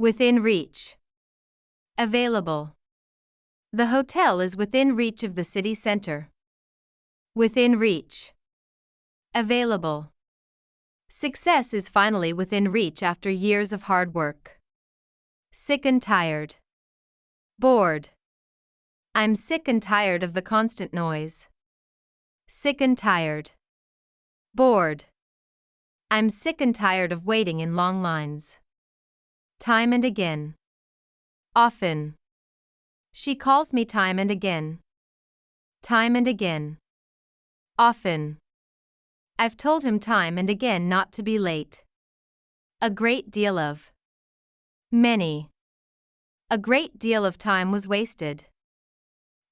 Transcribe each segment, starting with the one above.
Within reach. Available. The hotel is within reach of the city center. Within reach. Available. Success is finally within reach after years of hard work. Sick and tired. Bored. I'm sick and tired of the constant noise. Sick and tired. Bored. I'm sick and tired of waiting in long lines. Time and again. Often. She calls me time and again. Time and again. Often. I've told him time and again not to be late. A great deal of. Many. A great deal of time was wasted.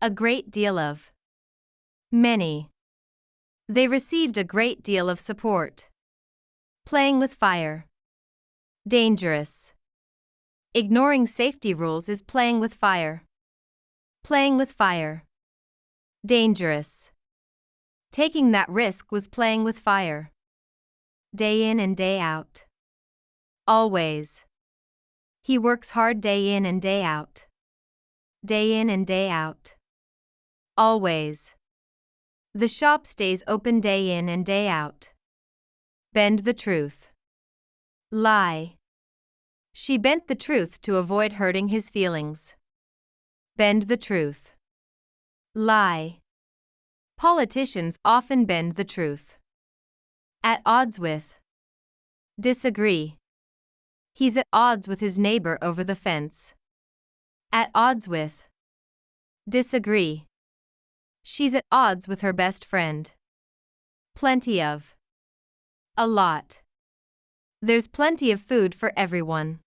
A great deal of. Many. They received a great deal of support. Playing with fire. Dangerous. Ignoring safety rules is playing with fire. Playing with fire. Dangerous. Taking that risk was playing with fire. Day in and day out. Always. He works hard day in and day out. Day in and day out. Always. The shop stays open day in and day out. Bend the truth. Lie. She bent the truth to avoid hurting his feelings. Bend the truth. Lie. Politicians often bend the truth. At odds with. Disagree. He's at odds with his neighbor over the fence. At odds with. Disagree. She's at odds with her best friend. Plenty of. A lot. There's plenty of food for everyone.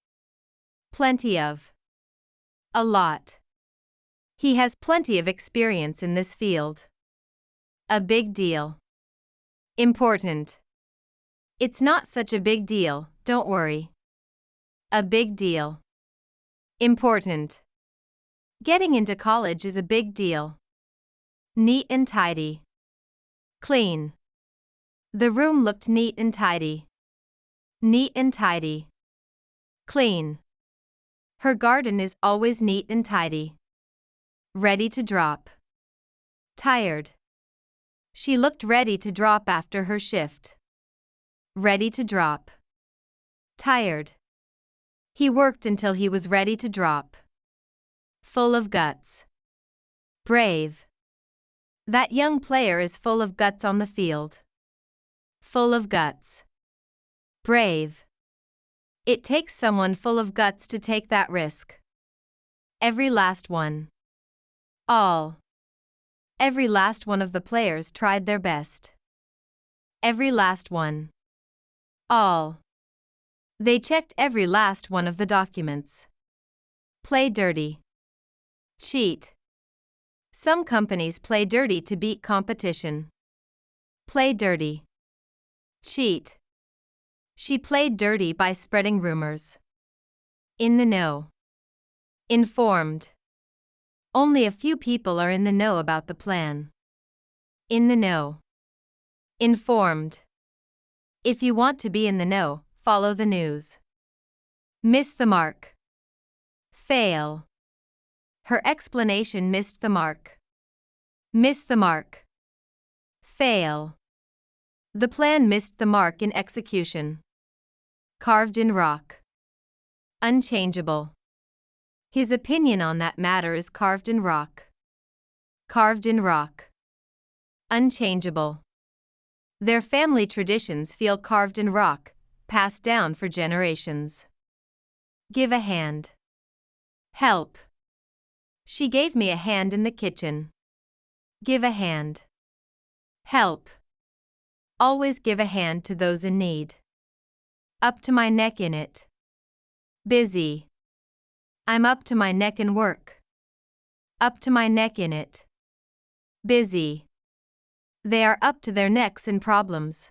Plenty of. A lot. He has plenty of experience in this field. A big deal. Important. It's not such a big deal, don't worry. A big deal. Important. Getting into college is a big deal. Neat and tidy. Clean. The room looked neat and tidy. Neat and tidy. Clean. Her garden is always neat and tidy. Ready to drop. Tired. She looked ready to drop after her shift. Ready to drop. Tired. He worked until he was ready to drop. Full of guts. Brave. That young player is full of guts on the field. Full of guts. Brave. It takes someone full of guts to take that risk. Every last one. All. Every last one of the players tried their best. Every last one. All. They checked every last one of the documents. Play dirty. Cheat. Some companies play dirty to beat competition. Play dirty. Cheat. She played dirty by spreading rumors. In the know. Informed. Only a few people are in the know about the plan. In the know. Informed. If you want to be in the know, follow the news. Miss the mark. Fail. Her explanation missed the mark. Miss the mark. Fail. The plan missed the mark in execution. Carved in rock. Unchangeable. His opinion on that matter is carved in rock. Carved in rock. Unchangeable. Their family traditions feel carved in rock, passed down for generations. Give a hand. Help. She gave me a hand in the kitchen. Give a hand. Help. Always give a hand to those in need. Up to my neck in it. Busy. I'm up to my neck in work. Up to my neck in it. Busy. They are up to their necks in problems.